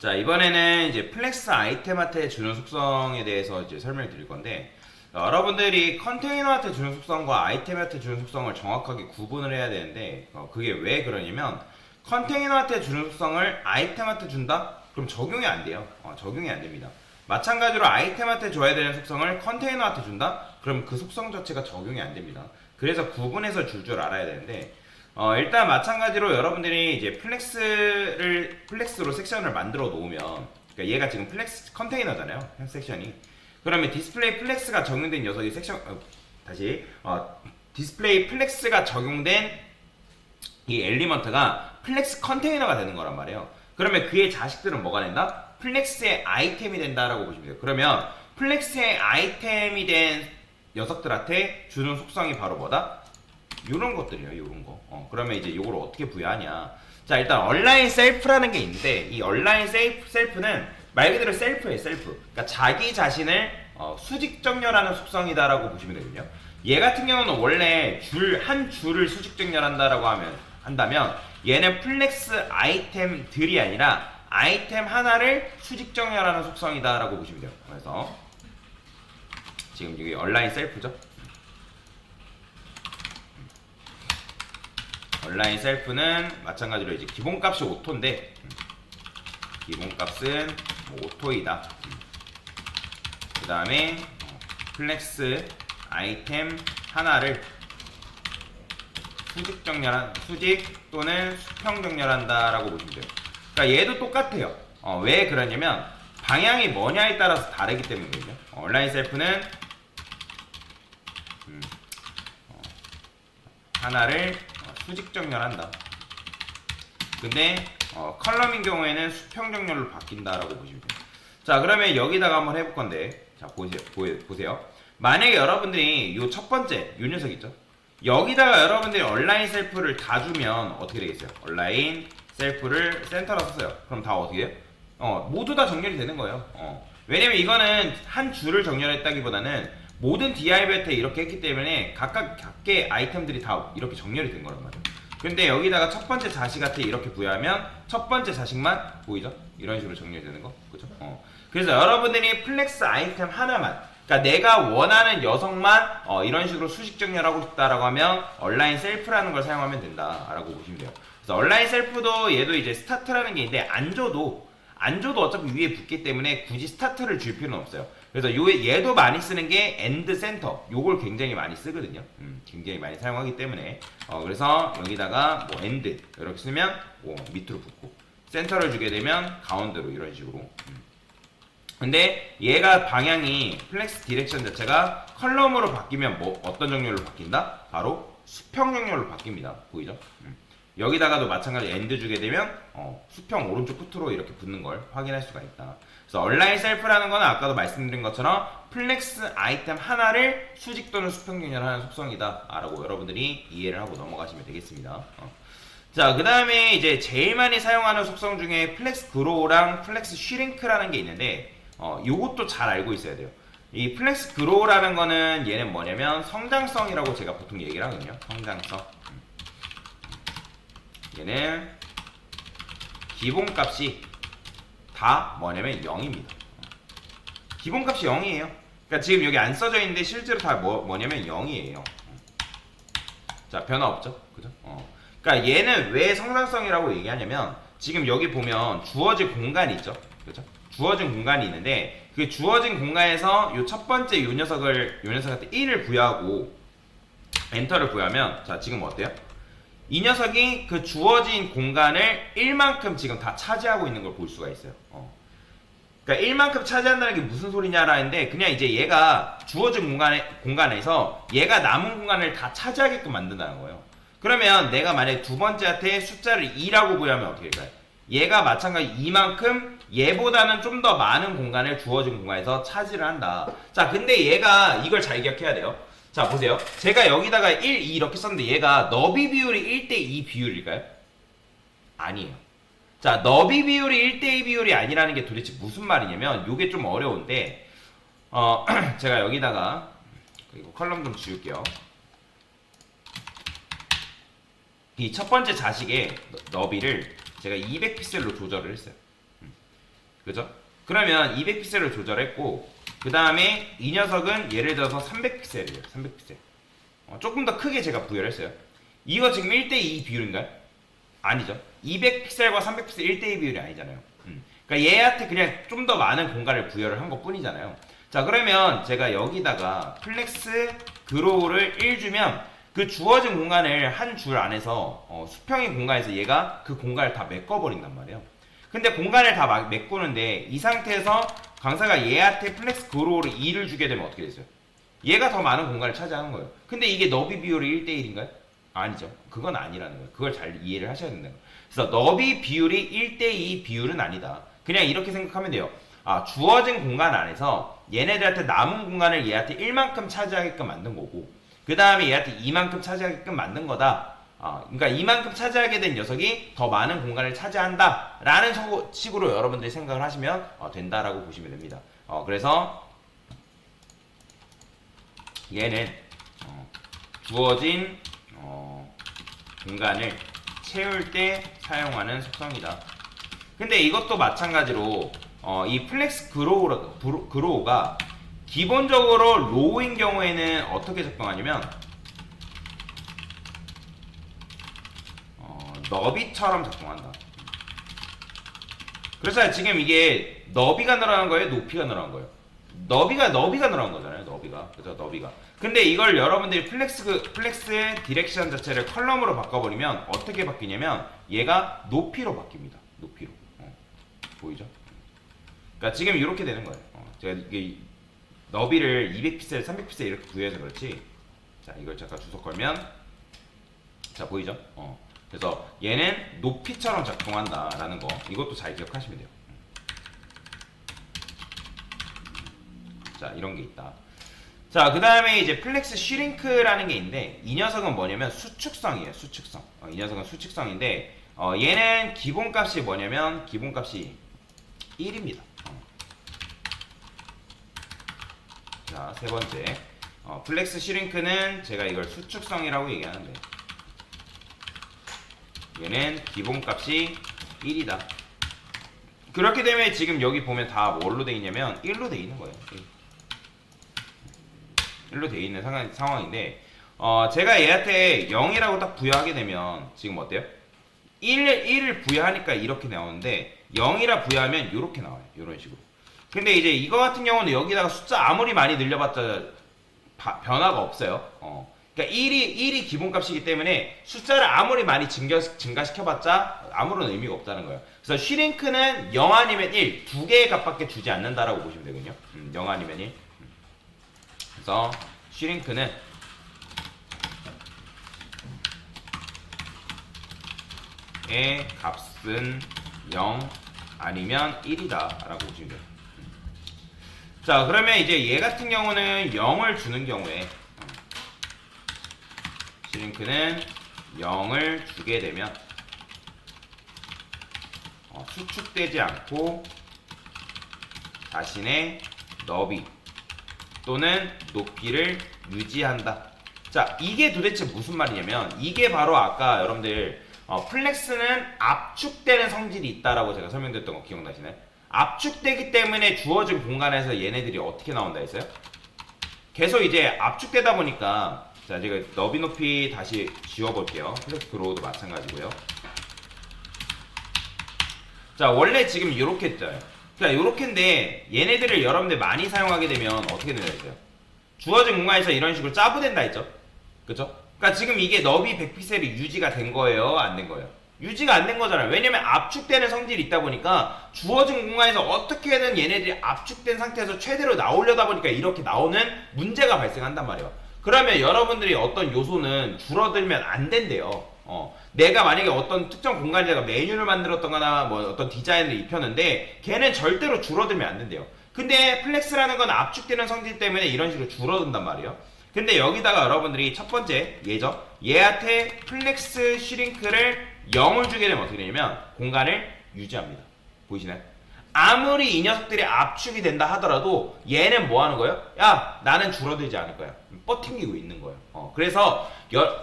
자, 이번에는 이제 플렉스 아이템한테 주는 속성에 대해서 이제 설명을 드릴 건데, 여러분들이 컨테이너한테 주는 속성과 아이템한테 주는 속성을 정확하게 구분을 해야 되는데, 그게 왜 그러냐면, 컨테이너한테 주는 속성을 아이템한테 준다? 그럼 적용이 안 돼요. 적용이 안 됩니다. 마찬가지로 아이템한테 줘야 되는 속성을 컨테이너한테 준다? 그럼 그 속성 자체가 적용이 안 됩니다. 그래서 구분해서 줄 알아야 되는데, 일단 마찬가지로 여러분들이 이제 플렉스로 섹션을 만들어 놓으면, 그러니까 얘가 지금 플렉스 컨테이너잖아요, 섹션이. 그러면 디스플레이 플렉스가 적용된 녀석이 디스플레이 플렉스가 적용된 이 엘리먼트가 플렉스 컨테이너가 되는 거란 말이에요. 그러면 그의 자식들은 뭐가 된다? 플렉스의 아이템이 된다라고 보시면 돼요. 그러면 플렉스의 아이템이 된 녀석들한테 주는 속성이 바로 뭐다? 요런 것들이에요, 요런 거. 그러면 이제 요걸 어떻게 부여하냐. 자, 일단 온라인 셀프라는 게 있는데, 이 온라인 셀프는 말 그대로 셀프예요, 셀프. 그러니까 자기 자신을 수직 정렬하는 속성이다라고 보시면 되거든요. 얘 같은 경우는 원래 한 줄을 수직 정렬한다라고 한다면, 얘는 플렉스 아이템들이 아니라 아이템 하나를 수직 정렬하는 속성이다라고 보시면 돼요. 그래서 지금 여기 온라인 셀프죠. 온라인 셀프는 마찬가지로 이제 기본값이 5토인데 기본값은 5토이다. 그 다음에 플렉스 아이템 하나를 수직 또는 수평 정렬한다라고 보시면 돼요. 그러니까 얘도 똑같아요. 왜 그러냐면 방향이 뭐냐에 따라서 다르기 때문이거든요. 온라인 셀프는 하나를 수직 정렬한다. 근데 컬럼인 경우에는 수평 정렬로 바뀐다라고 보시면 돼요. 자, 그러면 여기다가 한번 해볼 건데, 자, 보세요. 만약에 여러분들이 요 첫 번째 요 녀석 있죠? 여기다가 여러분들이 온라인 셀프를 다 주면 어떻게 되겠어요? 온라인 셀프를 센터로 썼어요. 그럼 다 어떻게 해요? 모두 다 정렬이 되는 거예요. 왜냐면 이거는 한 줄을 정렬했다기보다는 모든 DI한테 이렇게 했기 때문에 각각의 아이템들이 다 이렇게 정렬이 된 거란 말이에요. 근데 여기다가 첫 번째 자식한테 이렇게 부여하면 첫 번째 자식만 보이죠? 이런 식으로 정렬이 되는 거. 그죠? 그래서 여러분들이 플렉스 아이템 하나만, 그러니까 내가 원하는 녀석만 이런 식으로 수직 정렬하고 싶다라고 하면 온라인 셀프라는 걸 사용하면 된다라고 보시면 돼요. 그래서 온라인 셀프도 얘도 이제 스타트라는 게 있는데 안 줘도 어차피 위에 붙기 때문에 굳이 스타트를 줄 필요는 없어요. 그래서 얘도 많이 쓰는 게 엔드 센터, 요걸 굉장히 많이 쓰거든요. 굉장히 많이 사용하기 때문에 그래서 여기다가 뭐 엔드 이렇게 쓰면 밑으로 붙고, 센터를 주게 되면 가운데로 이런 식으로. 근데 얘가 방향이 플렉스 디렉션 자체가 컬럼으로 바뀌면 어떤 정렬로 바뀐다? 바로 수평 정렬로 바뀝니다. 보이죠? 여기다가도 마찬가지 엔드 주게 되면 수평 오른쪽 끝으로 이렇게 붙는 걸 확인할 수가 있다. 그래서 온라인 셀프라는 거는 아까도 말씀드린 것처럼 플렉스 아이템 하나를 수직 또는 수평 정렬하는 속성이다 라고 여러분들이 이해를 하고 넘어가시면 되겠습니다. 자, 그 다음에 이제 제일 많이 사용하는 속성 중에 플렉스 그로우랑 플렉스 슈링크라는 게 있는데, 요것도 잘 알고 있어야 돼요. 이 플렉스 그로우라는 거는 얘는 뭐냐면 성장성이라고 제가 보통 얘기를 하거든요. 성장성. 얘는 기본값이 다 뭐냐면 0입니다. 기본값이 0이에요. 그러니까 지금 여기 안 써져 있는데 실제로 다 뭐냐면 0이에요. 자, 변화 없죠? 그죠? 그러니까 얘는 왜 성장성이라고 얘기하냐면, 지금 여기 보면 주어진 공간이 있죠? 그죠? 주어진 공간이 있는데, 그 주어진 공간에서 요 첫 번째 요 녀석한테 1을 부여하고 엔터를 부여하면, 자, 지금 어때요? 이 녀석이 그 주어진 공간을 1만큼 지금 다 차지하고 있는 걸 볼 수가 있어요. 그러니까 1만큼 차지한다는 게 무슨 소리냐라는데, 그냥 이제 얘가 주어진 공간에서 얘가 남은 공간을 다 차지하게끔 만든다는 거예요. 그러면 내가 만약에 두 번째한테 숫자를 2라고 부여하면 어떻게 될까요? 얘가 마찬가지 이만큼 얘보다는 좀 더 많은 공간을 주어진 공간에서 차지를 한다. 자, 근데 얘가 이걸 잘 기억해야 돼요. 자, 보세요. 제가 여기다가 1, 2 이렇게 썼는데 얘가 너비 비율이 1대2 비율일까요? 아니에요. 자, 너비 비율이 1대2 비율이 아니라는 게 도대체 무슨 말이냐면, 요게 좀 어려운데, 제가 여기다가 그리고 컬럼 좀 지울게요. 이 첫 번째 자식의 너비를 제가 200픽셀로 조절을 했어요. 그죠? 그러면 200픽셀을 조절했고 그 다음에 이 녀석은 예를 들어서 300픽셀이에요. 300픽셀. 조금 더 크게 제가 부여를 했어요. 이거 지금 1대2 비율인가요? 아니죠. 200픽셀과 300픽셀 1대2 비율이 아니잖아요. 그러니까 얘한테 그냥 좀 더 많은 공간을 부여를 한 것 뿐이잖아요. 자, 그러면 제가 여기다가 플렉스 그로우를 1주면 그 주어진 공간을 한 줄 안에서 수평의 공간에서 얘가 그 공간을 다 메꿔버린단 말이에요. 근데 공간을 다 메꾸는데 이 상태에서 강사가 얘한테 플렉스 그로우를 2를 주게 되면 어떻게 되죠? 얘가 더 많은 공간을 차지하는 거예요. 근데 이게 너비 비율이 1대1인가요? 아니죠. 그건 아니라는 거예요. 그걸 잘 이해를 하셔야 된다는 거예요. 그래서 너비 비율이 1대2 비율은 아니다. 그냥 이렇게 생각하면 돼요. 주어진 공간 안에서 얘네들한테 남은 공간을 얘한테 1만큼 차지하게끔 만든 거고 그 다음에 얘한테 2만큼 차지하게끔 만든 거다. 그러니까 이만큼 차지하게 된 녀석이 더 많은 공간을 차지한다 라는 식으로 여러분들이 생각을 하시면 된다라고 보시면 됩니다. 그래서 얘는 주어진 공간을 채울 때 사용하는 속성이다. 근데 이것도 마찬가지로 이 플렉스 그로우가 기본적으로 로우인 경우에는 어떻게 작동하냐면 너비처럼 작동한다. 그래서 지금 이게 너비가 늘어난 거예요? 높이가 늘어난 거예요? 너비가 늘어난 거잖아요. 너비가. 그죠? 너비가. 근데 이걸 여러분들이 플렉스의 디렉션 자체를 컬럼으로 바꿔버리면 어떻게 바뀌냐면 얘가 높이로 바뀝니다. 높이로. 보이죠? 그러니까 지금 이렇게 되는 거예요. 제가 이게 너비를 200픽셀, 300픽셀 이렇게 부여해서 그렇지. 자, 이걸 잠깐 주석 걸면 자, 보이죠? 그래서 얘는 높이처럼 작동한다라는 거 이것도 잘 기억하시면 돼요. 자, 이런 게 있다. 자, 그 다음에 이제 플렉스 슈링크라는 게 있는데 이 녀석은 뭐냐면 수축성이에요. 수축성. 이 녀석은 수축성인데 얘는 기본값이 뭐냐면 기본값이 1입니다. 자, 세 번째 플렉스 슈링크는 제가 이걸 수축성이라고 얘기하는데 얘는 기본값이 1이다. 그렇게 되면 지금 여기 보면 다 뭘로 돼 있냐면 1로 돼 있는 거예요. 1로 돼 있는 상황인데 제가 얘한테 0이라고 딱 부여하게 되면 지금 어때요? 1을 부여하니까 이렇게 나오는데 0이라 부여하면 이렇게 나와요. 이런 식으로. 근데 이제 이거 같은 경우는 여기다가 숫자 아무리 많이 늘려봤자 변화가 없어요. 그러니까 1이 기본값이기 때문에 숫자를 아무리 많이 증가시켜봤자 아무런 의미가 없다는 거예요. 그래서 슈링크는 0 아니면 1, 두 개의 값밖에 주지 않는다라고 보시면 되거든요. 0 아니면 1. 그래서 슈링크는 의 값은 0 아니면 1이다 라고 보시면 돼요. 자, 그러면 이제 얘 같은 경우는 0을 주는 경우에 슈링크는 0을 주게 되면 수축되지 않고 자신의 너비 또는 높이를 유지한다. 자, 이게 도대체 무슨 말이냐면 이게 바로 아까 여러분들 플렉스는 압축되는 성질이 있다라고 제가 설명드렸던 거 기억나시나요? 압축되기 때문에 주어진 공간에서 얘네들이 어떻게 나온다 했어요? 계속 이제 압축되다 보니까 자, 제가 너비 높이 다시 지워볼게요. 플렉스 그로우도 마찬가지고요. 자, 원래 지금 이렇게 했잖아요. 그러니까 이렇게인데 얘네들을 여러분들 많이 사용하게 되면 어떻게 된다 했어요? 주어진 공간에서 이런 식으로 짜부된다 했죠? 그쵸? 그러니까 지금 이게 너비 100픽셀이 유지가 된 거예요? 안 된 거예요? 유지가 안 된 거잖아요. 왜냐면 압축되는 성질이 있다 보니까 주어진 공간에서 어떻게든 얘네들이 압축된 상태에서 최대로 나오려다 보니까 이렇게 나오는 문제가 발생한단 말이에요. 그러면 여러분들이 어떤 요소는 줄어들면 안 된대요. 내가 만약에 어떤 특정 공간에다가 메뉴를 만들었던거나 뭐 어떤 디자인을 입혔는데 걔는 절대로 줄어들면 안 된대요. 근데 플렉스라는 건 압축되는 성질 때문에 이런 식으로 줄어든단 말이에요. 근데 여기다가 여러분들이 첫 번째 얘죠. 얘한테 플렉스 슈링크를 0을 주게 되면 어떻게 되냐면 공간을 유지합니다. 보이시나요? 아무리 이 녀석들이 압축이 된다 하더라도 얘는 뭐 하는 거예요? 야, 나는 줄어들지 않을 거야. 뻗팅기고 있는 거예요. 그래서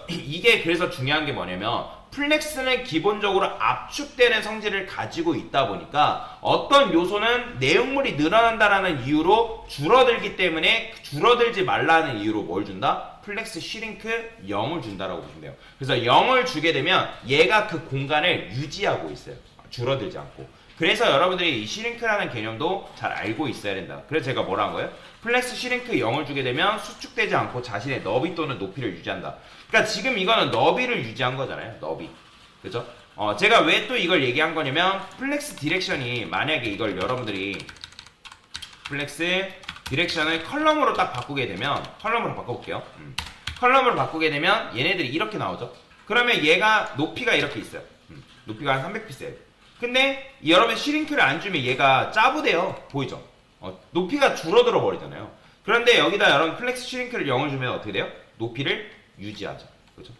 이게 그래서 중요한 게 뭐냐면 플렉스는 기본적으로 압축되는 성질을 가지고 있다 보니까 어떤 요소는 내용물이 늘어난다라는 이유로 줄어들기 때문에 줄어들지 말라는 이유로 뭘 준다? 플렉스 슈링크 0을 준다라고 보시면 돼요. 그래서 0을 주게 되면 얘가 그 공간을 유지하고 있어요. 줄어들지 않고. 그래서 여러분들이 이 슈링크라는 개념도 잘 알고 있어야 된다. 그래서 제가 뭐라 한 거예요? 플렉스 슈링크 0을 주게 되면 수축되지 않고 자신의 너비 또는 높이를 유지한다. 그러니까 지금 이거는 너비를 유지한 거잖아요. 너비. 그죠? 제가 왜 또 이걸 얘기한 거냐면 플렉스 디렉션이 만약에 이걸 여러분들이 플렉스 디렉션을 컬럼으로 딱 바꾸게 되면 컬럼으로 바꿔볼게요. 컬럼으로 바꾸게 되면 얘네들이 이렇게 나오죠. 그러면 얘가 높이가 이렇게 있어요. 높이가 한 300픽셀. 근데 여러분 슈링크를 안 주면 얘가 짜부돼요. 보이죠? 높이가 줄어들어 버리잖아요. 그런데 여기다 여러분 플렉스 슈링크를 0을 주면 어떻게 돼요? 높이를 유지하죠. 그죠?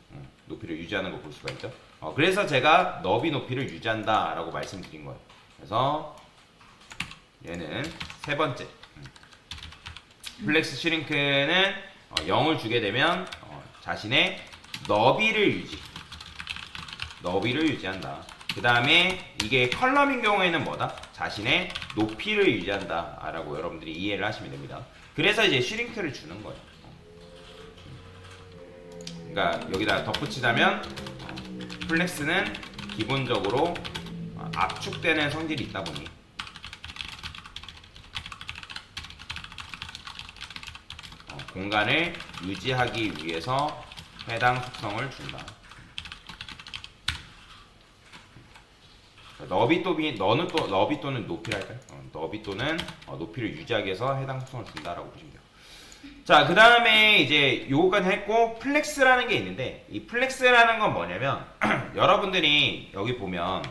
높이를 유지하는 거 볼 수가 있죠. 그래서 제가 너비 높이를 유지한다 라고 말씀드린 거예요. 그래서 얘는 세 번째 플렉스 슈링크는 0을 주게 되면 자신의 너비를 유지한다. 그 다음에 이게 컬럼인 경우에는 뭐다? 자신의 높이를 유지한다 라고 여러분들이 이해를 하시면 됩니다. 그래서 이제 슈링크를 주는 거예요. 그러니까 여기다 덧붙이자면 플렉스는 기본적으로 압축되는 성질이 있다 보니 공간을 유지하기 위해서 해당 속성을 준다. 너비 또는 높이를 할까요? 너비 또는 높이를 유지하기 위해서 해당 속성을 준다라고 보시면 돼요. 자, 그 다음에 이제 요거까지 했고 플렉스라는 게 있는데 이 플렉스라는 건 뭐냐면 여러분들이 여기 보면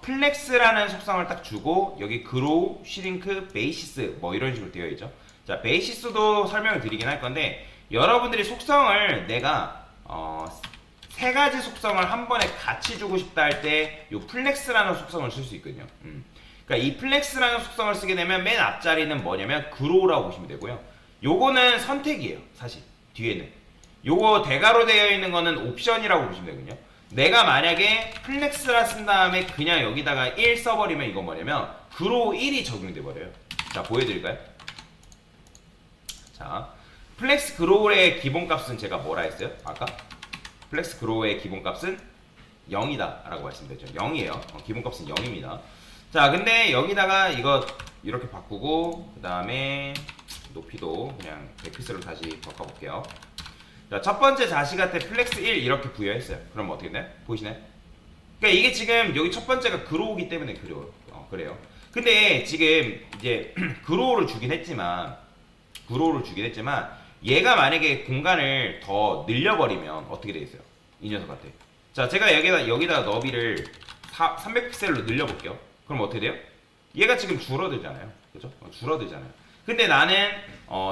플렉스라는 속성을 딱 주고 여기 그로우, 슈링크, 베이시스 뭐 이런 식으로 되어 있죠. 자, 베이시스도 설명을 드리긴 할 건데 여러분들이 속성을 내가 세 가지 속성을 한 번에 같이 주고 싶다 할 때 이 플렉스라는 속성을 쓸 수 있거든요. 그러니까 이 플렉스라는 속성을 쓰게 되면 맨 앞자리는 뭐냐면 그로우라고 보시면 되고요. 요거는 선택이에요. 사실 뒤에는 요거 대괄호 되어 있는 거는 옵션이라고 보시면 되거든요. 내가 만약에 플렉스라 쓴 다음에 그냥 여기다가 1 써버리면 이건 뭐냐면 그로우 1이 적용돼 버려요. 자, 보여드릴까요? 자, 플렉스 그로우의 기본값은 제가 뭐라 했어요? 아까 플렉스 그로우의 기본값은 0이다 라고 말씀드렸죠. 0이에요. 기본값은 0입니다. 자, 근데 여기다가 이거 이렇게 바꾸고 그 다음에 높이도 그냥 100픽셀로 다시 바꿔볼게요. 자, 첫 번째 자식한테 플렉스 1 이렇게 부여했어요. 그럼 어떻게 돼? 보이시나요? 그러니까 이게 지금 여기 첫 번째가 그로우기 때문에 그래요. 근데 지금 이제 그로우를 주긴 했지만 얘가 만약에 공간을 더 늘려버리면 어떻게 되겠어요? 이 녀석한테. 자, 제가 여기다가 너비를 300픽셀로 늘려볼게요. 그럼 어떻게 돼요? 얘가 지금 줄어들잖아요. 그죠? 줄어들잖아요. 근데 나는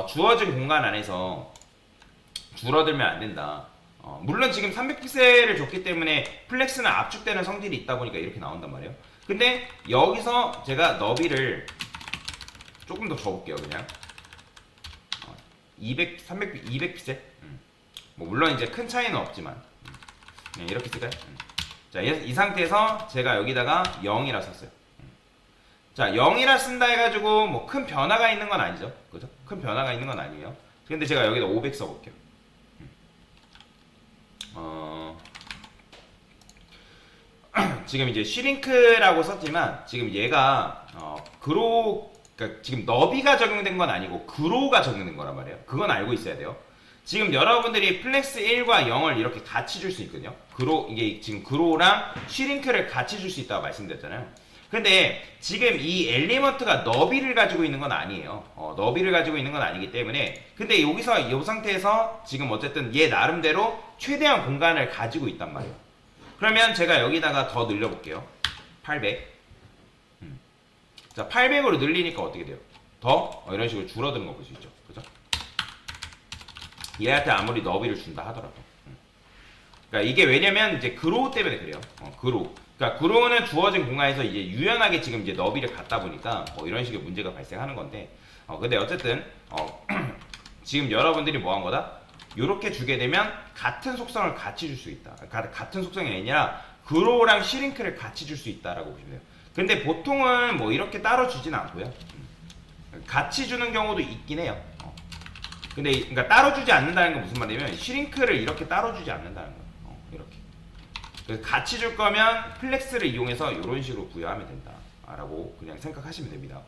주어진 공간 안에서 줄어들면 안 된다. 물론 지금 300픽셀을 줬기 때문에 플렉스는 압축되는 성질이 있다 보니까 이렇게 나온단 말이에요. 근데 여기서 제가 너비를 조금 더 줘볼게요. 그냥 200픽셀? 뭐 물론 이제 큰 차이는 없지만 그냥 이렇게 쓸까요? 자, 이 상태에서 제가 여기다가 0이라 썼어요. 자, 0이라 쓴다 해가지고 뭐 큰 변화가 있는 건 아니죠. 그죠? 큰 변화가 있는 건 아니에요. 근데 제가 여기다 500 써볼게요. 지금 이제 슈링크라고 썼지만 지금 얘가 그러니까 지금 너비가 적용된 건 아니고 그로우가 적용된 거란 말이에요. 그건 알고 있어야 돼요. 지금 여러분들이 플렉스 1과 0을 이렇게 같이 줄 수 있거든요. 이게 지금 그로우랑 슈링크를 같이 줄 수 있다고 말씀드렸잖아요. 근데 지금 이 엘리먼트가 너비를 가지고 있는 건 아니에요. 너비를 가지고 있는 건 아니기 때문에 근데 여기서 이 상태에서 지금 어쨌든 얘 나름대로 최대한 공간을 가지고 있단 말이에요. 그러면 제가 여기다가 더 늘려볼게요. 800. 자, 800으로 늘리니까 어떻게 돼요? 더 이런 식으로 줄어드는 거 볼 수 있죠. 그죠? 얘한테 아무리 너비를 준다 하더라도. 그러니까 이게 왜냐면 이제 그로우 때문에 그래요. 그로우. 그러니까 그로우는 주어진 공간에서 이제 유연하게 지금 이제 너비를 갖다 보니까 뭐 이런 식의 문제가 발생하는 건데 근데 어쨌든 지금 여러분들이 뭐 한 거다? 이렇게 주게 되면 같은 속성을 같이 줄 수 있다. 같은 속성이 아니라 그로우랑 시링크를 같이 줄 수 있다라고 보시면 돼요. 근데 보통은 뭐 이렇게 따로 주진 않고요. 같이 주는 경우도 있긴 해요. 근데 그러니까 따로 주지 않는다는 건 무슨 말이냐면 시링크를 이렇게 따로 주지 않는다는 거예요. 이렇게. 그래서 같이 줄 거면 플렉스를 이용해서 이런 식으로 부여하면 된다라고 그냥 생각하시면 됩니다.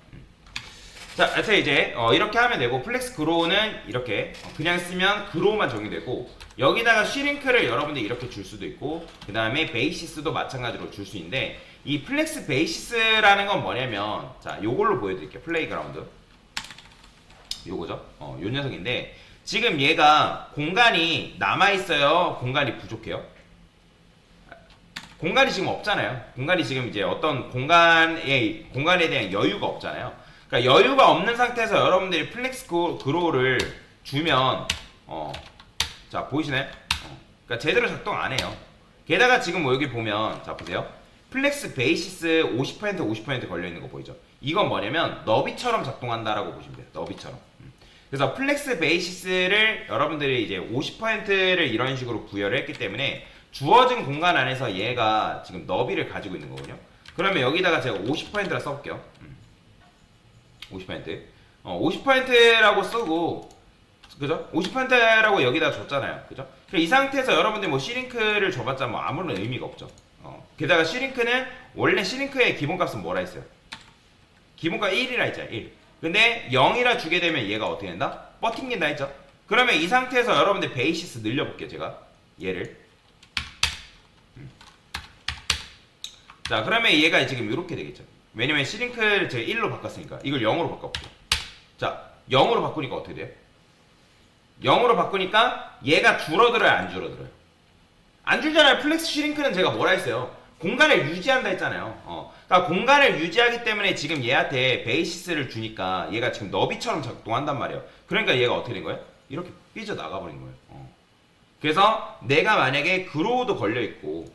자, 그래서 이제 이렇게 하면 되고 플렉스 그로우는 이렇게 그냥 쓰면 그로우만 적용되고 여기다가 시링크를 여러분들이 이렇게 줄 수도 있고 그 다음에 베이시스도 마찬가지로 줄 수 있는데 이 플렉스 베이시스라는 건 뭐냐면 자, 요걸로 보여드릴게요. 플레이그라운드 요거죠. 요 녀석인데 지금 얘가 공간이 남아있어요? 공간이 부족해요? 공간이 지금 없잖아요. 공간이 지금 이제 어떤 공간에 대한 여유가 없잖아요. 그러니까 여유가 없는 상태에서 여러분들이 플렉스 그로우를 주면 자 보이시나요? 그러니까 제대로 작동 안 해요. 게다가 지금 뭐 여기 보면 자 보세요. 플렉스 베이시스 50% 걸려 있는 거 보이죠? 이건 뭐냐면 너비처럼 작동한다라고 보시면 돼요. 너비처럼. 그래서 플렉스 베이시스를 여러분들이 이제 50%를 이런 식으로 부여를 했기 때문에 주어진 공간 안에서 얘가 지금 너비를 가지고 있는 거거든요. 그러면 여기다가 제가 50%라 써볼게요. 50%. 50%라고 쓰고, 그죠? 50%라고 여기다 줬잖아요. 그죠? 이 상태에서 여러분들 뭐 시링크를 줘봤자 뭐 아무런 의미가 없죠. 게다가 시링크는, 원래 시링크의 기본값은 뭐라 했어요? 기본값 1이라 했잖아요. 1. 근데 0이라 주게 되면 얘가 어떻게 된다? 버팅긴다 했죠? 그러면 이 상태에서 여러분들 베이시스 늘려볼게요. 제가. 얘를. 자, 그러면 얘가 지금 이렇게 되겠죠. 왜냐면 시링크를 제가 1로 바꿨으니까 이걸 0으로 바꿔볼게요. 자, 0으로 바꾸니까 어떻게 돼요? 0으로 바꾸니까 얘가 줄어들어요? 안 줄어들어요? 안 줄잖아요. 플렉스 시링크는 제가 뭐라 했어요? 공간을 유지한다 했잖아요. 그러니까 공간을 유지하기 때문에 지금 얘한테 베이시스를 주니까 얘가 지금 너비처럼 작동한단 말이에요. 그러니까 얘가 어떻게 된 거예요? 이렇게 삐져나가버린 거예요. 그래서 내가 만약에 그로우도 걸려있고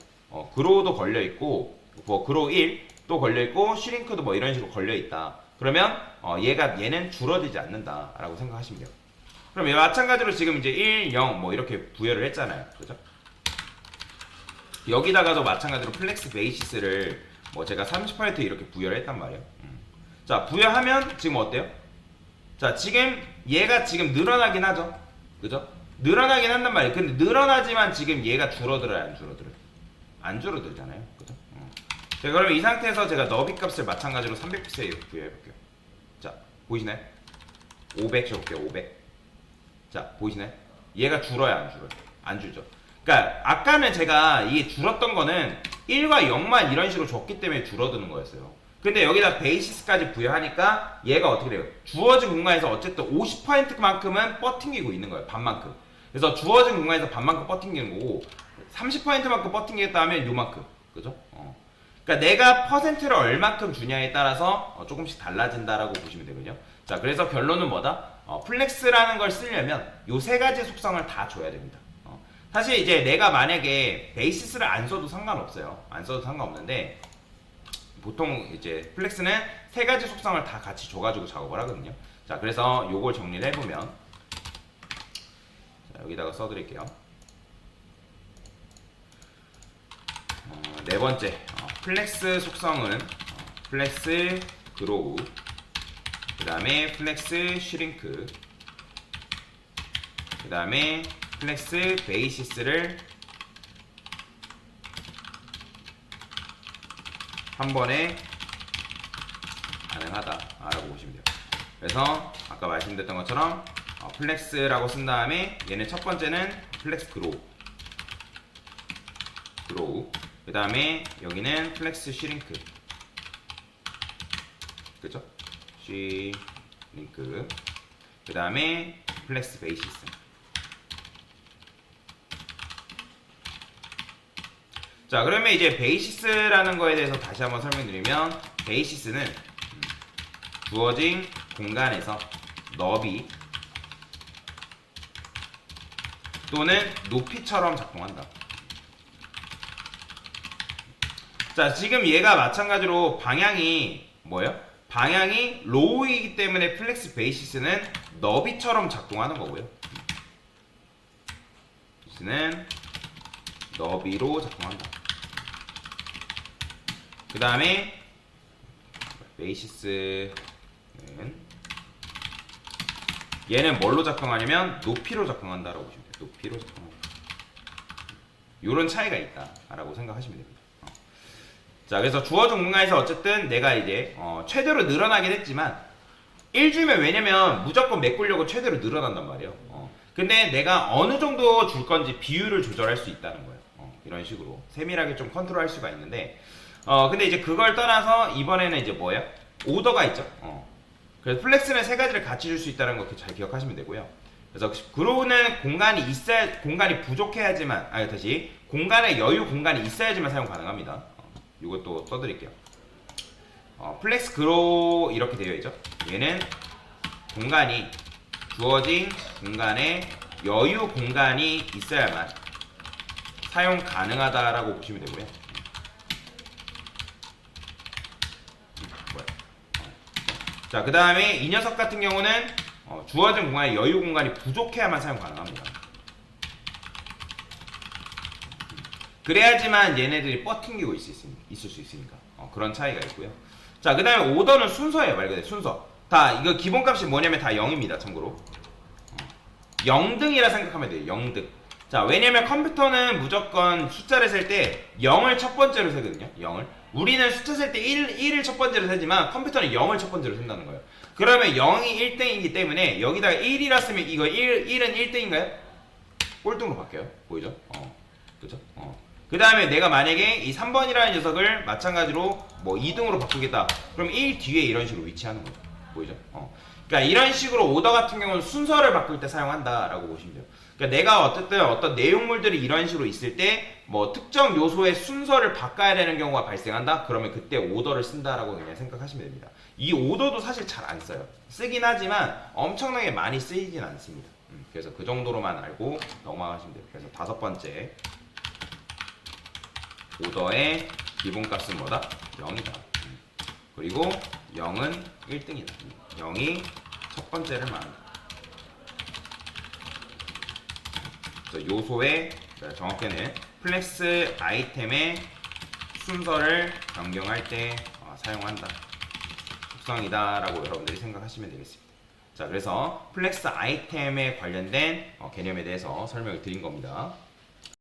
그로우도 걸려있고 뭐 그로우 1 또 걸려있고 시링크도 뭐 이런 식으로 걸려있다. 그러면 얘는 줄어들지 않는다라고 생각하시면 돼요. 그럼 얘 마찬가지로 지금 이제 1, 0 뭐 이렇게 부여를 했잖아요. 그죠? 여기다가도 마찬가지로 플렉스 베이시스를 뭐 제가 30% 이렇게 부여를 했단 말이에요. 자, 부여하면 지금 어때요? 자, 지금 얘가 지금 늘어나긴 하죠. 그죠? 늘어나긴 한단 말이에요. 근데 늘어나지만 지금 얘가 줄어들어요? 안 줄어들어요? 안 줄어들잖아요. 그죠? 자, 그러면 이 상태에서 제가 너비 값을 마찬가지로 300px에 이렇게 부여해볼게요. 자, 보이시나요? 500 줘볼게요. 500. 자, 보이시나요? 얘가 줄어요? 안 줄어요? 안 줄죠. 그러니까 아까는 제가 이게 줄었던 거는 1과 0만 이런 식으로 줬기 때문에 줄어드는 거였어요. 근데 여기다 베이시스까지 부여하니까 얘가 어떻게 돼요? 주어진 공간에서 어쨌든 50%만큼은 버팅기고 있는 거예요. 반만큼. 그래서 주어진 공간에서 반만큼 버팅기는 거고 30%만큼 버팅기겠다 하면 요만큼. 그죠? 그러니까 내가 퍼센트를 얼만큼 주냐에 따라서 조금씩 달라진다라고 보시면 되거든요. 자, 그래서 결론은 뭐다? 플렉스라는 걸 쓰려면 요 세 가지 속성을 다 줘야 됩니다. 사실 이제 내가 만약에 베이시스를 안 써도 상관없어요. 안 써도 상관없는데 보통 이제 플렉스는 세 가지 속성을 다 같이 줘가지고 작업을 하거든요. 자, 그래서 요걸 정리를 해보면 자, 여기다가 써드릴게요. 네 번째 플렉스 속성은 플렉스 그로우, 그 다음에 플렉스 슈링크, 그 다음에 플렉스 베이시스를 한 번에 가능하다라고 보시면 돼요. 그래서 아까 말씀드렸던 것처럼 플렉스라고 쓴 다음에 얘는 첫 번째는 플렉스 그로우, 그 다음에 여기는 플렉스 슈링크, 그죠? 슈링크, 그 다음에 플렉스 베이시스. 자, 그러면 이제 베이시스라는 거에 대해서 다시 한번 설명드리면 베이시스는 주어진 공간에서 너비 또는 높이처럼 작동한다. 자, 지금 얘가 마찬가지로 방향이 뭐예요? 방향이 로우이기 때문에 플렉스 베이시스는 너비처럼 작동하는 거고요. 는 너비로 작동한다. 그 다음에 베이시스는 얘는 뭘로 작동하냐면 높이로 작동한다라고 보시면 돼요. 높이로 작동한다. 요런 차이가 있다라고 생각하시면 됩니다. 자, 그래서 주어진 공간에서 어쨌든 내가 이제 최대로 늘어나긴 했지만 1주면 왜냐면 무조건 메꾸려고 최대로 늘어난단 말이에요. 근데 내가 어느 정도 줄 건지 비율을 조절할 수 있다는 거예요. 이런 식으로 세밀하게 좀 컨트롤할 수가 있는데 근데 이제 그걸 떠나서 이번에는 이제 뭐예요? 오더가 있죠. 그래서 플렉스는 세 가지를 같이 줄 수 있다는 거 잘 기억하시면 되고요. 그래서 그로우는 공간이 부족해야지만 다시 공간의 여유 공간이 있어야지만 사용 가능합니다. 이것도 써드릴게요. 플렉스 그로우 이렇게 되어 있죠. 얘는 공간이 주어진 공간에 여유 공간이 있어야만 사용 가능하다라고 보시면 되고요. 자, 그 다음에 이 녀석 같은 경우는 주어진 공간에 여유 공간이 부족해야만 사용 가능합니다. 그래야지만 얘네들이 뻗팅기고 있을 수 있으니까 그런 차이가 있고요. 자, 그 다음에 오더는 순서예요. 말 그대로 순서. 다 이거 기본값이 뭐냐면 다 0입니다. 참고로 0등이라 생각하면 돼요. 0등. 자, 왜냐면 컴퓨터는 무조건 숫자를 셀 때 0을 첫 번째로 세거든요. 0을. 우리는 숫자 셀 때 1을 첫 번째로 세지만 컴퓨터는 0을 첫 번째로 센다는 거예요. 그러면 0이 1등이기 때문에 여기다가 1이라 쓰면 이거 1은 1등인가요? 꼴등으로 바뀌어요. 보이죠? 그죠? 그 다음에 내가 만약에 이 3번이라는 녀석을 마찬가지로 뭐 2등으로 바꾸겠다. 그럼 1 뒤에 이런 식으로 위치하는 거예요. 보이죠? 그러니까 이런 식으로 오더 같은 경우는 순서를 바꿀 때 사용한다라고 보시면 돼요. 그러니까 내가 어쨌든 어떤 내용물들이 이런 식으로 있을 때 뭐 특정 요소의 순서를 바꿔야 되는 경우가 발생한다? 그러면 그때 오더를 쓴다라고 그냥 생각하시면 됩니다. 이 오더도 사실 잘 안 써요. 쓰긴 하지만 엄청나게 많이 쓰이진 않습니다. 그래서 그 정도로만 알고 넘어가시면 돼요. 그래서 5번째 오더의 기본값은 뭐다? 0이다. 그리고 0은 1등이다. 0이 첫 번째를 말한다. 그래서 요소의 정확히는 플렉스 아이템의 순서를 변경할 때 사용한다. 특성이다 라고 여러분들이 생각하시면 되겠습니다. 자, 그래서 플렉스 아이템에 관련된 개념에 대해서 설명을 드린 겁니다.